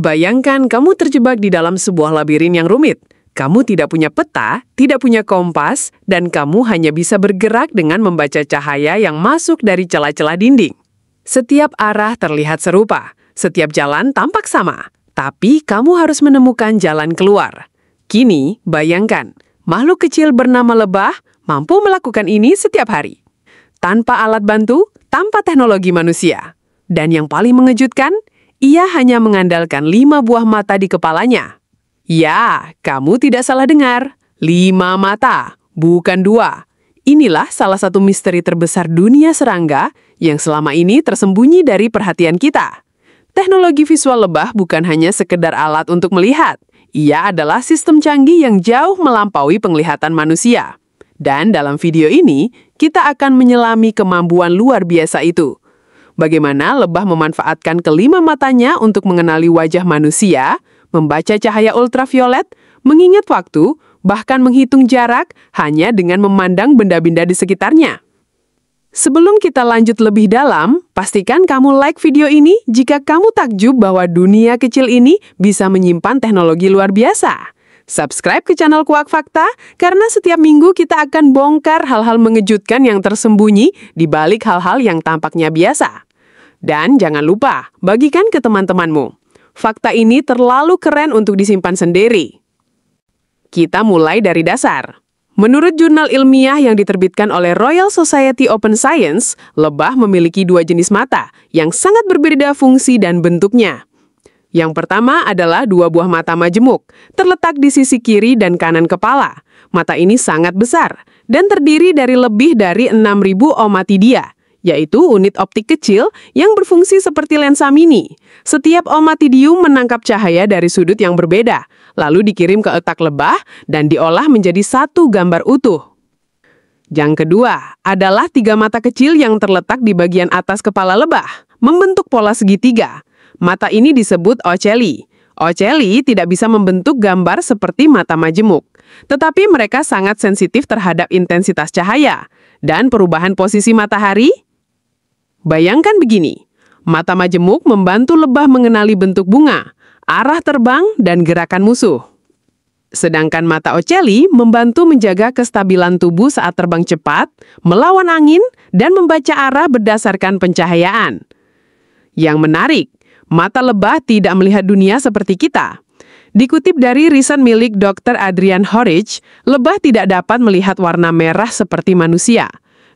Bayangkan kamu terjebak di dalam sebuah labirin yang rumit. Kamu tidak punya peta, tidak punya kompas, dan kamu hanya bisa bergerak dengan membaca cahaya yang masuk dari celah-celah dinding. Setiap arah terlihat serupa, setiap jalan tampak sama, tapi kamu harus menemukan jalan keluar. Kini, bayangkan, makhluk kecil bernama lebah mampu melakukan ini setiap hari. Tanpa alat bantu, tanpa teknologi manusia. Dan yang paling mengejutkan, ia hanya mengandalkan 5 buah mata di kepalanya. Ya, kamu tidak salah dengar. 5 mata, bukan 2. Inilah salah satu misteri terbesar dunia serangga yang selama ini tersembunyi dari perhatian kita. Teknologi visual lebah bukan hanya sekedar alat untuk melihat. Ia adalah sistem canggih yang jauh melampaui penglihatan manusia. Dan dalam video ini, kita akan menyelami kemampuan luar biasa itu. Bagaimana lebah memanfaatkan kelima matanya untuk mengenali wajah manusia, membaca cahaya ultraviolet, mengingat waktu, bahkan menghitung jarak hanya dengan memandang benda-benda di sekitarnya. Sebelum kita lanjut lebih dalam, pastikan kamu like video ini jika kamu takjub bahwa dunia kecil ini bisa menyimpan teknologi luar biasa. Subscribe ke channel Kuak Fakta, karena setiap minggu kita akan bongkar hal-hal mengejutkan yang tersembunyi di balik hal-hal yang tampaknya biasa. Dan jangan lupa, bagikan ke teman-temanmu. Fakta ini terlalu keren untuk disimpan sendiri. Kita mulai dari dasar. Menurut jurnal ilmiah yang diterbitkan oleh Royal Society Open Science, lebah memiliki 2 jenis mata yang sangat berbeda fungsi dan bentuknya. Yang pertama adalah 2 buah mata majemuk, terletak di sisi kiri dan kanan kepala. Mata ini sangat besar dan terdiri dari lebih dari 6.000 omatidia, yaitu unit optik kecil yang berfungsi seperti lensa mini. Setiap omatidium menangkap cahaya dari sudut yang berbeda, lalu dikirim ke otak lebah dan diolah menjadi satu gambar utuh. Yang kedua adalah 3 mata kecil yang terletak di bagian atas kepala lebah, membentuk pola segitiga. Mata ini disebut ocelli. Ocelli tidak bisa membentuk gambar seperti mata majemuk, tetapi mereka sangat sensitif terhadap intensitas cahaya dan perubahan posisi matahari. Bayangkan begini, mata majemuk membantu lebah mengenali bentuk bunga, arah terbang, dan gerakan musuh. Sedangkan mata ocelli membantu menjaga kestabilan tubuh saat terbang cepat, melawan angin, dan membaca arah berdasarkan pencahayaan. Yang menarik, mata lebah tidak melihat dunia seperti kita. Dikutip dari riset milik Dr. Adrian Horridge, lebah tidak dapat melihat warna merah seperti manusia.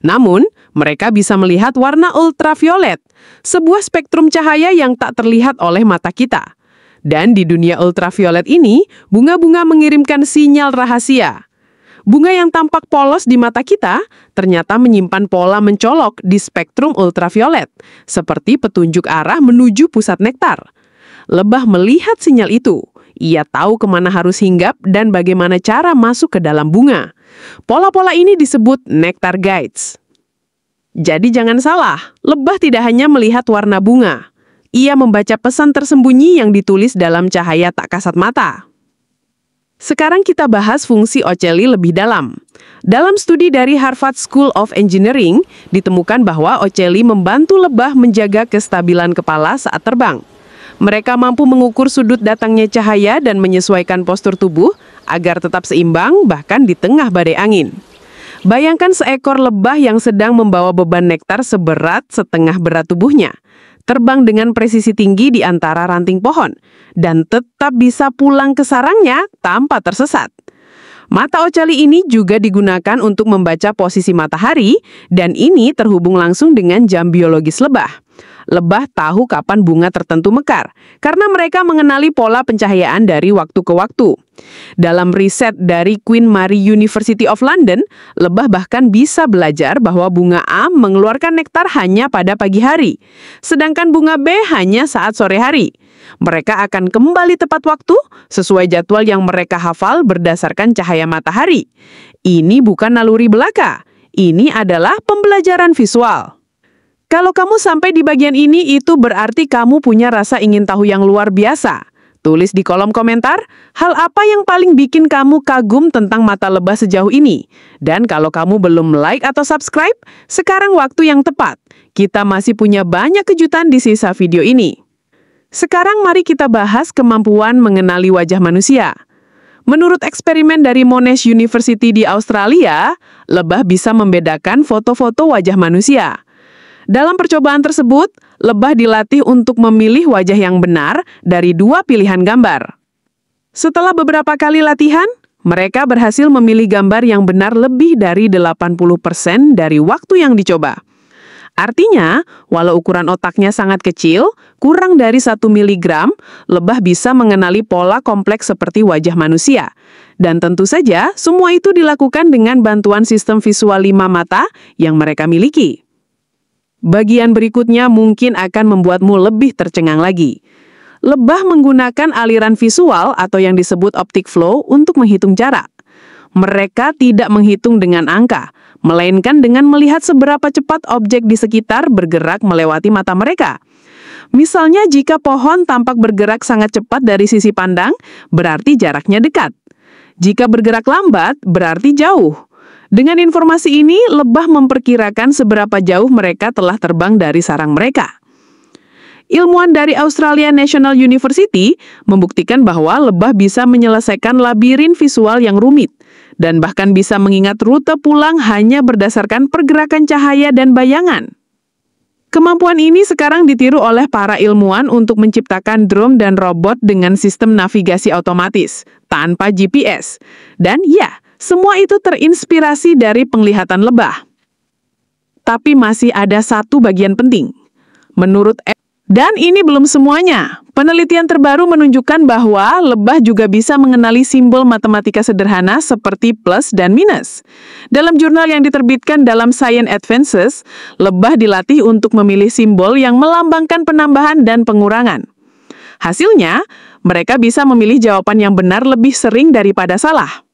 Namun, mereka bisa melihat warna ultraviolet, sebuah spektrum cahaya yang tak terlihat oleh mata kita. Dan di dunia ultraviolet ini, bunga-bunga mengirimkan sinyal rahasia. Bunga yang tampak polos di mata kita ternyata menyimpan pola mencolok di spektrum ultraviolet, seperti petunjuk arah menuju pusat nektar. Lebah melihat sinyal itu. Ia tahu kemana harus hinggap dan bagaimana cara masuk ke dalam bunga. Pola-pola ini disebut nectar guides. Jadi jangan salah, lebah tidak hanya melihat warna bunga. Ia membaca pesan tersembunyi yang ditulis dalam cahaya tak kasat mata. Sekarang kita bahas fungsi ocelli lebih dalam. Dalam studi dari Harvard School of Engineering, ditemukan bahwa ocelli membantu lebah menjaga kestabilan kepala saat terbang. Mereka mampu mengukur sudut datangnya cahaya dan menyesuaikan postur tubuh agar tetap seimbang bahkan di tengah badai angin. Bayangkan seekor lebah yang sedang membawa beban nektar seberat setengah berat tubuhnya, terbang dengan presisi tinggi di antara ranting pohon, dan tetap bisa pulang ke sarangnya tanpa tersesat. Mata ocelli ini juga digunakan untuk membaca posisi matahari, dan ini terhubung langsung dengan jam biologis lebah. Lebah tahu kapan bunga tertentu mekar, karena mereka mengenali pola pencahayaan dari waktu ke waktu. Dalam riset dari Queen Mary University of London, lebah bahkan bisa belajar bahwa bunga A mengeluarkan nektar hanya pada pagi hari, sedangkan bunga B hanya saat sore hari. Mereka akan kembali tepat waktu sesuai jadwal yang mereka hafal berdasarkan cahaya matahari. Ini bukan naluri belaka, ini adalah pembelajaran visual. Kalau kamu sampai di bagian ini, itu berarti kamu punya rasa ingin tahu yang luar biasa. Tulis di kolom komentar, hal apa yang paling bikin kamu kagum tentang mata lebah sejauh ini. Dan kalau kamu belum like atau subscribe, sekarang waktu yang tepat. Kita masih punya banyak kejutan di sisa video ini. Sekarang mari kita bahas kemampuan mengenali wajah manusia. Menurut eksperimen dari Monash University di Australia, lebah bisa membedakan foto-foto wajah manusia. Dalam percobaan tersebut, lebah dilatih untuk memilih wajah yang benar dari 2 pilihan gambar. Setelah beberapa kali latihan, mereka berhasil memilih gambar yang benar lebih dari 80% dari waktu yang dicoba. Artinya, walau ukuran otaknya sangat kecil, kurang dari 1 miligram, lebah bisa mengenali pola kompleks seperti wajah manusia. Dan tentu saja, semua itu dilakukan dengan bantuan sistem visual 5 mata yang mereka miliki. Bagian berikutnya mungkin akan membuatmu lebih tercengang lagi. Lebah menggunakan aliran visual atau yang disebut optic flow untuk menghitung jarak. Mereka tidak menghitung dengan angka, melainkan dengan melihat seberapa cepat objek di sekitar bergerak melewati mata mereka. Misalnya jika pohon tampak bergerak sangat cepat dari sisi pandang, berarti jaraknya dekat. Jika bergerak lambat, berarti jauh. Dengan informasi ini, lebah memperkirakan seberapa jauh mereka telah terbang dari sarang mereka. Ilmuwan dari Australia National University membuktikan bahwa lebah bisa menyelesaikan labirin visual yang rumit, dan bahkan bisa mengingat rute pulang hanya berdasarkan pergerakan cahaya dan bayangan. Kemampuan ini sekarang ditiru oleh para ilmuwan untuk menciptakan drone dan robot dengan sistem navigasi otomatis, tanpa GPS. Dan ya, semua itu terinspirasi dari penglihatan lebah. Tapi masih ada satu bagian penting. Dan ini belum semuanya. Penelitian terbaru menunjukkan bahwa lebah juga bisa mengenali simbol matematika sederhana seperti plus dan minus. Dalam jurnal yang diterbitkan dalam Science Advances, lebah dilatih untuk memilih simbol yang melambangkan penambahan dan pengurangan. Hasilnya, mereka bisa memilih jawaban yang benar lebih sering daripada salah.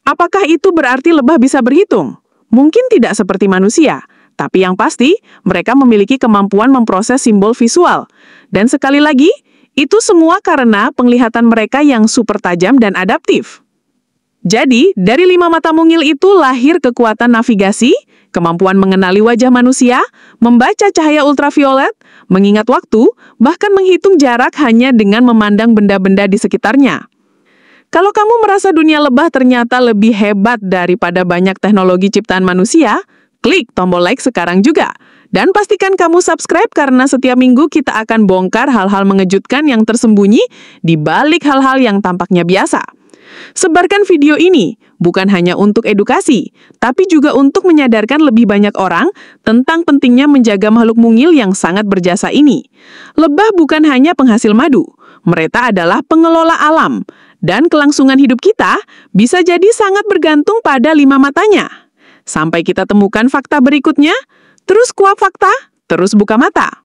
Apakah itu berarti lebah bisa berhitung? Mungkin tidak seperti manusia. Tapi yang pasti, mereka memiliki kemampuan memproses simbol visual. Dan sekali lagi, itu semua karena penglihatan mereka yang super tajam dan adaptif. Jadi, dari 5 mata mungil itu lahir kekuatan navigasi, kemampuan mengenali wajah manusia, membaca cahaya ultraviolet, mengingat waktu, bahkan menghitung jarak hanya dengan memandang benda-benda di sekitarnya. Kalau kamu merasa dunia lebah ternyata lebih hebat daripada banyak teknologi ciptaan manusia, klik tombol like sekarang juga. Dan pastikan kamu subscribe karena setiap minggu kita akan bongkar hal-hal mengejutkan yang tersembunyi di balik hal-hal yang tampaknya biasa. Sebarkan video ini bukan hanya untuk edukasi, tapi juga untuk menyadarkan lebih banyak orang tentang pentingnya menjaga makhluk mungil yang sangat berjasa ini. Lebah bukan hanya penghasil madu, mereka adalah pengelola alam. Dan kelangsungan hidup kita bisa jadi sangat bergantung pada 5 matanya. Sampai kita temukan fakta berikutnya, terus kuak fakta, terus buka mata.